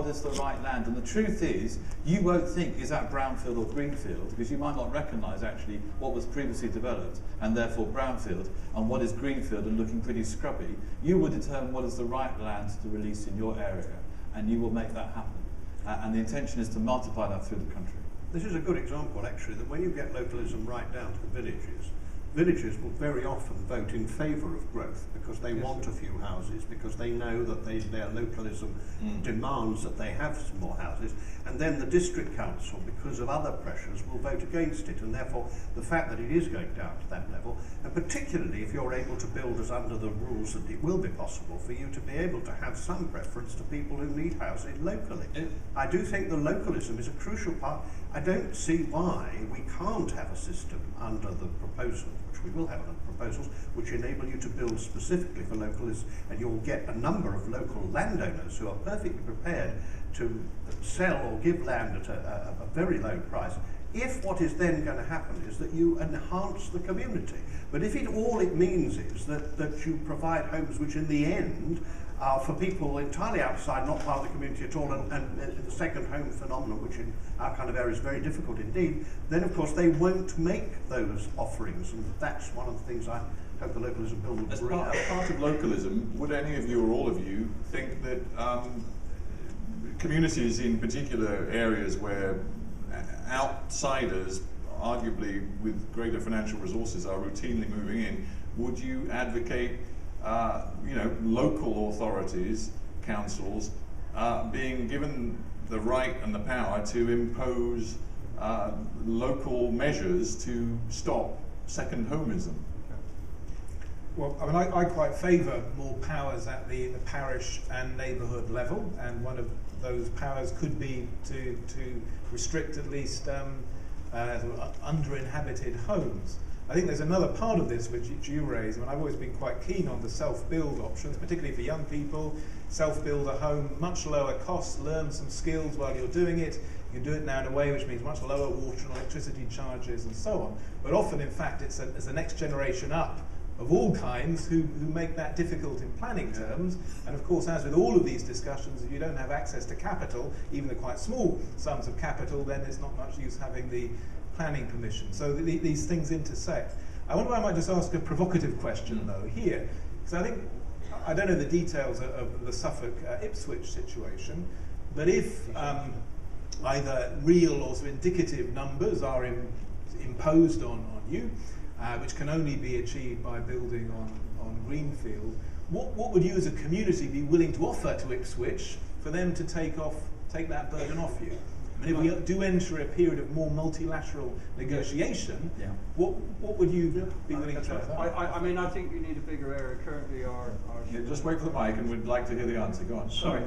this the right land? And the truth is, you won't think, is that brownfield or greenfield? Because you might not recognise actually what was previously developed, and therefore brownfield, and what is greenfield and looking pretty scrubby. You will determine what is the right land to release in your area, and you will make that happen. And the intention is to multiply that through the country. This is a good example, actually, that when you get localism right down to the villages will very often vote in favour of growth because they want a few houses, because they know that their localism demands that they have some more houses, and then the district council, because of other pressures, will vote against it, and therefore the fact that it is going down to that level, and particularly if you're able to build us under the rules that it will be possible for you to be able to have some preference to people who need houses locally. I do think the localism is a crucial part. I don't see why we can't have a system under the proposal, which we will have under the proposals, which enable you to build specifically for localists, and you'll get a number of local landowners who are perfectly prepared to sell or give land at a very low price, if what is then going to happen is that you enhance the community. But if all it means is that you provide homes which in the end are for people entirely outside, not part of the community at all, and the second home phenomenon, which in our kind of area is very difficult indeed, then of course they won't make those offerings, and that's one of the things I hope the localism bill will bring out. As part of localism, would any of you or all of you think that communities in particular areas where outsiders, arguably with greater financial resources, are routinely moving in, would you advocate local authorities, councils, being given the right and the power to impose local measures to stop second homeism? Well, I mean, I quite favour more powers at the parish and neighbourhood level, and one of those powers could be to restrict at least under-inhabited homes. I think there's another part of this which you raise. I mean, I've always been quite keen on the self-build options, particularly for young people. Self-build a home, much lower costs, learn some skills while you're doing it. You can do it now in a way which means much lower water and electricity charges and so on. But often, in fact, it's the next generation up of all kinds who make that difficult in planning terms. And of course, as with all of these discussions, if you don't have access to capital, even the quite small sums of capital, then it's not much use having the planning permission. So these things intersect. I wonder if I might just ask a provocative question though here, because I don't know the details of the Suffolk Ipswich situation, but if either real or sort of indicative numbers are imposed on you, which can only be achieved by building on greenfield, what would you as a community be willing to offer to Ipswich for them to take that burden off you? I mean, if we do enter a period of more multilateral negotiation, what would you be willing to offer? I mean, I think you need a bigger area. Currently, just wait for the mic, and we'd like to hear the answer. Go on. Sorry.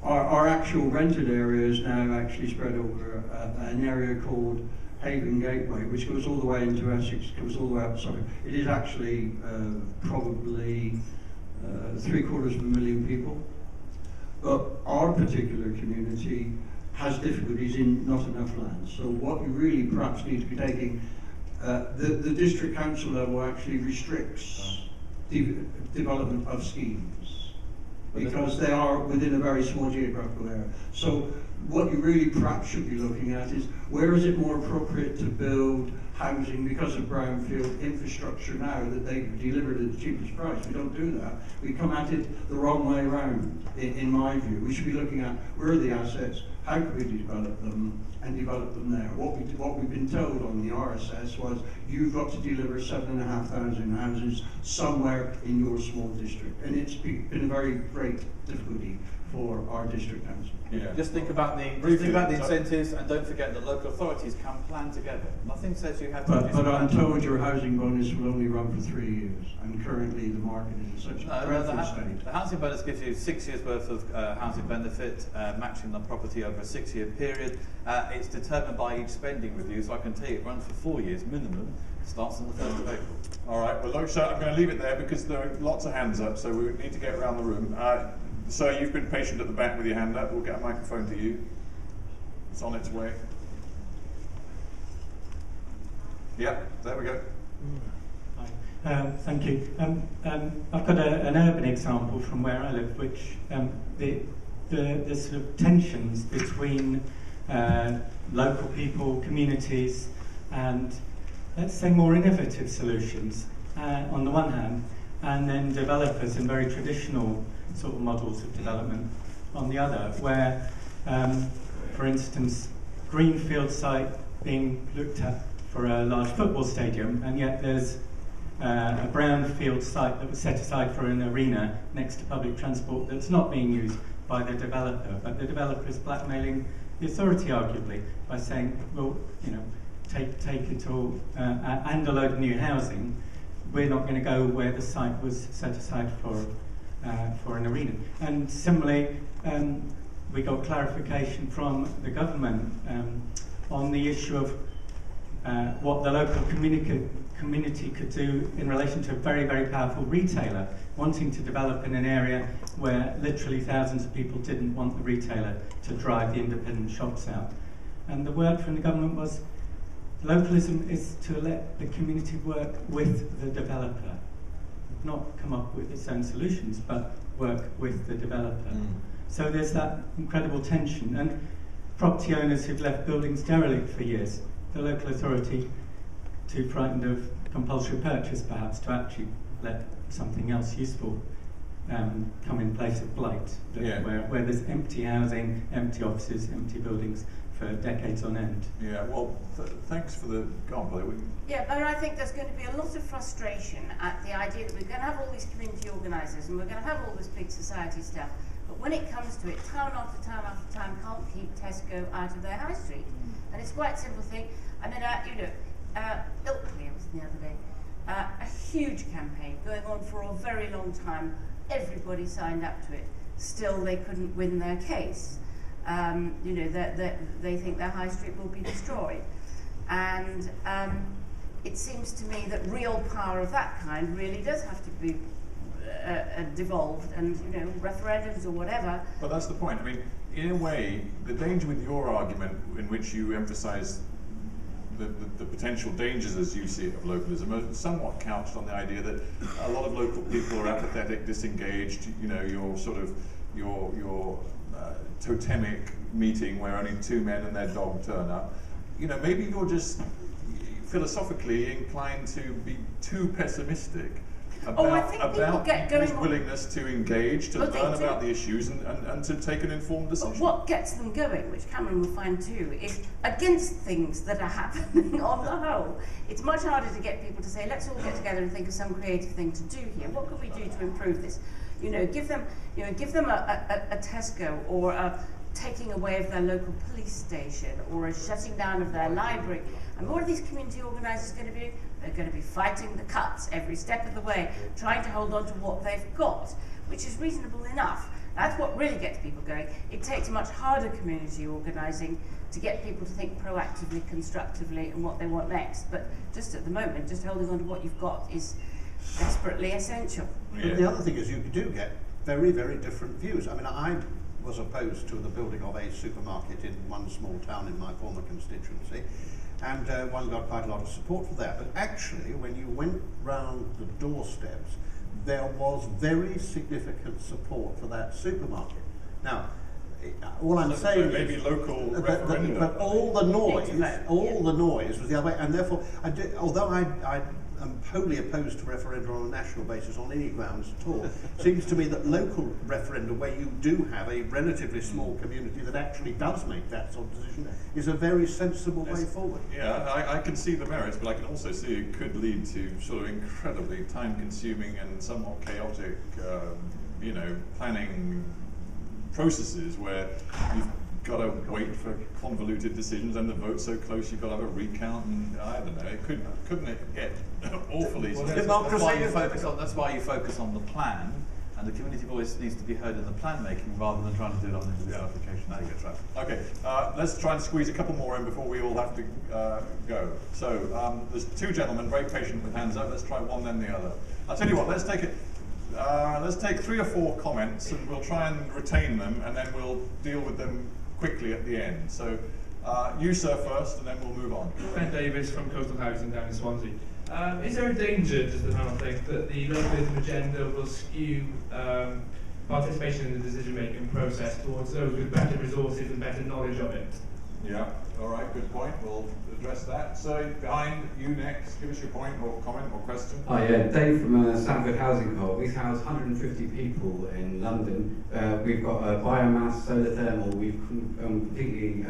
Our actual rented area is now actually spread over an area called Haven Gateway, which goes all the way into Essex, goes all the way up. Sorry, it is actually probably 750,000 people. But our particular community has difficulties in not enough land. So what you really perhaps need to be taking, the district council level actually restricts development of schemes because they are within a very small geographical area. So what you really perhaps should be looking at is where is it more appropriate to build housing because of brownfield infrastructure now that they've delivered at the cheapest price. We don't do that. We come at it the wrong way around, in my view. We should be looking at where are the assets, how can we develop them, and develop them there. What we've been told on the RSS was you've got to deliver 7,500 houses somewhere in your small district. And it's been a very great difficulty for our district council. Yeah. Just think about the incentives, and don't forget that local authorities can plan together. Nothing says you have to. But I'm told your housing bonus will only run for 3 years, and currently the market is in such a dreadful state. The housing bonus gives you 6 years worth of housing benefit, matching the property over a 6-year period. It's determined by each spending review, so I can tell you it runs for 4 years minimum. Starts on the 1st of April. All right. Well, look, so I'm going to leave it there because there are lots of hands up, so we need to get around the room. So you've been patient at the back with your hand up. We'll get a microphone to you. It's on its way. Yeah, there we go. Hi. Thank you. I've got an urban example from where I live, which the sort of tensions between local people, communities, and let's say more innovative solutions on the one hand, and then developers and very traditional sort of models of development on the other, where, for instance, greenfield site being looked at for a large football stadium, and yet there's a brownfield site that was set aside for an arena next to public transport that's not being used by the developer, but the developer is blackmailing the authority, arguably, by saying, well, you know, take it all and a load of new housing. We're not going to go where the site was set aside for an arena. And similarly, we got clarification from the government on the issue of what the local community could do in relation to a very, very powerful retailer wanting to develop in an area where literally thousands of people didn't want the retailer to drive the independent shops out. And the word from the government was, localism is to let the community work with the developer, not come up with its own solutions, but work with the developer. So there's that incredible tension. And property owners who've left buildings derelict for years, the local authority too frightened of compulsory purchase, perhaps, to actually let something else useful come in place of blight, where there's empty housing, empty offices, empty buildings for decades on end. Yeah, well, thanks for the... Go on, Blair. Yeah, but I think there's going to be a lot of frustration at the idea that we're going to have all these community organisers and we're going to have all this big society stuff, but when it comes to it, town after town after town can't keep Tesco out of their high street. And it's quite a simple thing. I mean, Ilkley was the other day, a huge campaign going on for a very long time. Everybody signed up to it. Still, they couldn't win their case. They think their high street will be destroyed. And it seems to me that real power of that kind really does have to be devolved, and referendums or whatever. But that's the point. I mean, in a way, the danger with your argument, in which you emphasise the potential dangers, as you see it, of localism, are somewhat couched on the idea that a lot of local people are apathetic, disengaged. Your sort of your totemic meeting where only two men and their dog turn up. Maybe you're just philosophically inclined to be too pessimistic about people's willingness to engage, to learn about the issues, and to take an informed decision. But what gets them going, which Cameron will find too, is against things that are happening on the whole. It's much harder to get people to say, let's all get together and think of some creative thing to do here. What could we do to improve this? Give them a Tesco, or a taking away of their local police station, or a shutting down of their library. And what are these community organisers going to be? They're going to be fighting the cuts every step of the way, trying to hold on to what they've got, which is reasonable enough. That's what really gets people going. It takes much harder community organising to get people to think proactively, constructively, and what they want next. But just at the moment, just holding on to what you've got is desperately essential. Yeah. The other thing is you do get very, very different views. I mean, I was opposed to the building of a supermarket in one small town in my former constituency, and one got quite a lot of support for that. But actually, when you went round the doorsteps, there was very significant support for that supermarket. Now, all I'm saying maybe is, local but all the noise was the other way, and therefore, although I am wholly opposed to referenda on a national basis on any grounds at all, it seems to me that local referenda, where you do have a relatively small community that actually does make that sort of decision, is a very sensible way forward. Yeah, I can see the merits, but I can also see it could lead to sort of incredibly time-consuming and somewhat chaotic, planning processes where you've got to wait for convoluted decisions, and the vote's so close you've got to have a recount, and I don't know, couldn't it get awfully... Well, that's why you focus on the plan, and the community voice needs to be heard in the plan making rather than trying to do it on the individual application. There you go, right. Okay, let's try and squeeze a couple more in before we all have to go. So there's two gentlemen very patient with hands up. Let's try one then the other. I'll tell you what, let's take 3 or 4 comments, and we'll try and retain them, and then we'll deal with them quickly at the end. So you, sir, first, and then we'll move on. Ben Davis from Coastal Housing down in Swansea. Is there a danger, does the panel think, that the localism agenda will skew participation in the decision-making process towards those with better resources and better knowledge of it. Yeah, all right, good point. We'll address that. So, behind you next, give us your point or comment or question. Oh yeah, Dave from Sancroft Housing Co. We house 150 people in London. We've got biomass, solar thermal. We've completely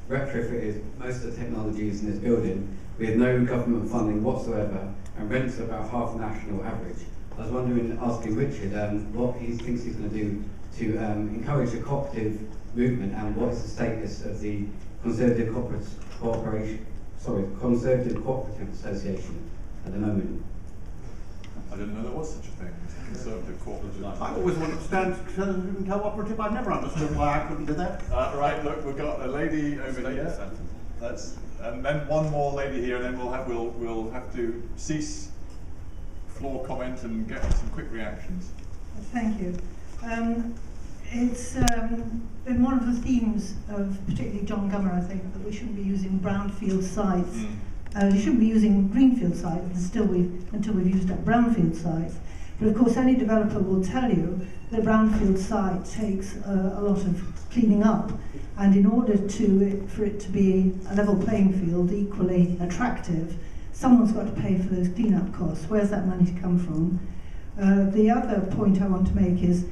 retrofitted most of the technologies in this building with no government funding whatsoever, and rents about half national average. I was wondering, asking Richard what he thinks he's going to do to encourage the cooperative movement, and what is the status of the Conservative Cooperative Association at the moment. I didn't know there was such a thing. Conservative cooperative. I always wanted to stand cooperative. I've never understood why I couldn't do that. Right, look, we've got a lady over here. And then one more lady here, and then we'll have to cease floor comment and get some quick reactions. Thank you. It's been one of the themes of particularly John Gummer, I think, that we shouldn't be using brownfield sites. You shouldn't be using greenfield sites until we've used up brownfield sites. But of course, any developer will tell you that a brownfield site takes a lot of cleaning up, and in order for it to be a level playing field, equally attractive, someone's got to pay for those clean-up costs. Where's that money to come from? The other point I want to make is,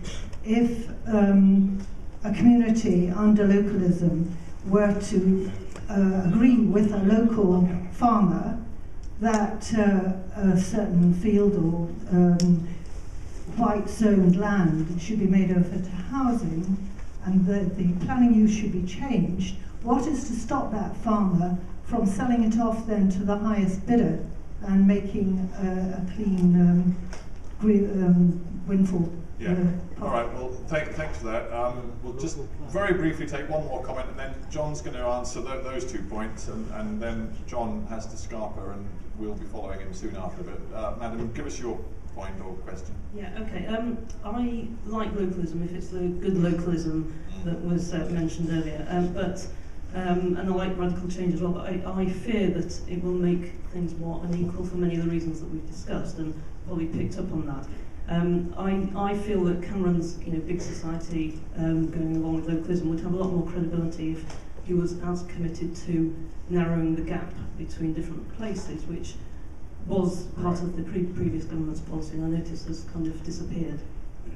if a community under localism were to agree with a local farmer that a certain field or white zoned land should be made over to housing, and the planning use should be changed, what is to stop that farmer from selling it off then to the highest bidder and making a clean windfall? Yeah. All right. Well, thanks for that. We'll just very briefly take one more comment, and then John's going to answer those 2 points, and then John has to scarper, and we'll be following him soon after. But Madam, give us your point or question. Yeah. Okay. I like localism if it's the good localism that was mentioned earlier, and I like radical change as well. But I fear that it will make things more unequal for many of the reasons that we've discussed, and probably picked up on that. I feel that Cameron's big society going along with localism would have a lot more credibility if he was as committed to narrowing the gap between different places, which was part of the previous government's policy, and I notice has kind of disappeared.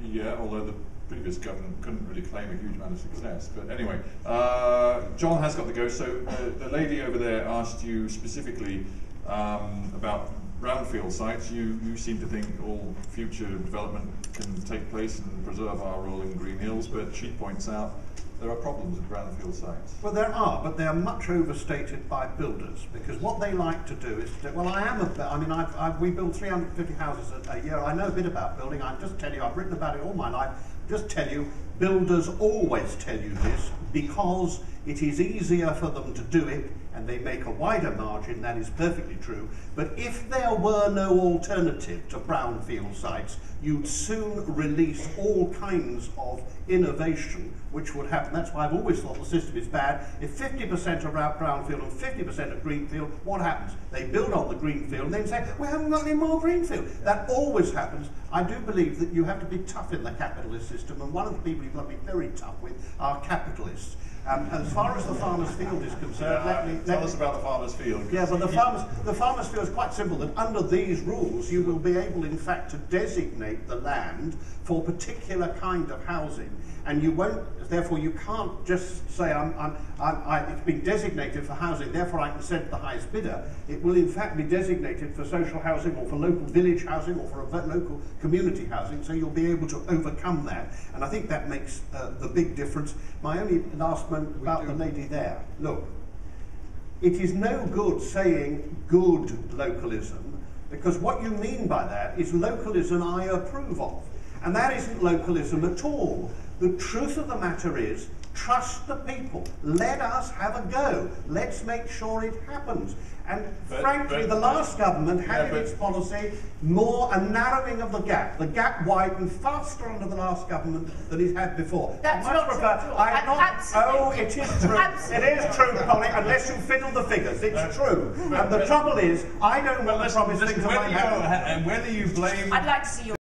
Yeah, although the previous government couldn't really claim a huge amount of success. But anyway, John has got the go. So the lady over there asked you specifically about brownfield sites. You seem to think all future development can take place and preserve our rolling green hills, but she points out there are problems with brownfield sites. Well, there are, but they are much overstated by builders, because what they like to do is to, we build 350 houses a year. I know a bit about building. I just tell you, I've written about it all my life. Just tell you, builders always tell you this because it is easier for them to do it, and they make a wider margin. That is perfectly true. But if there were no alternative to brownfield sites, you'd soon release all kinds of innovation which would happen. That's why I've always thought the system is bad. If 50% are brownfield and 50% are greenfield, what happens? They build on the greenfield and then say, we haven't got any more greenfield. That always happens. I do believe that you have to be tough in the capitalist system, and one of the people you've got to be very tough with are capitalists. As far as the farmer's field is concerned, tell us about the farmer's field. Yeah, but the farmer's field is quite simple. That under these rules, you will be able, in fact, to designate the land for a particular kind of housing, and you won't. Therefore, you can't just say it's been designated for housing, therefore I can send the highest bidder. It will, in fact, be designated for social housing, or for local village housing, or for a local community housing. So you'll be able to overcome that, and I think that makes the big difference. My only last moment about the lady there. Look, it is no good saying good localism, because what you mean by that is localism I approve of, and that isn't localism at all. The truth of the matter is, trust the people. Let us have a go. Let's make sure it happens. And frankly, the last government had in its policy a narrowing of the gap. The gap widened faster under the last government than it had before. That's not true. Oh, it is true. It is true, Polly, unless you fiddle the figures. It's true. And the trouble is, I don't want to promise things that might happen. And whether you blame... I'd like to see your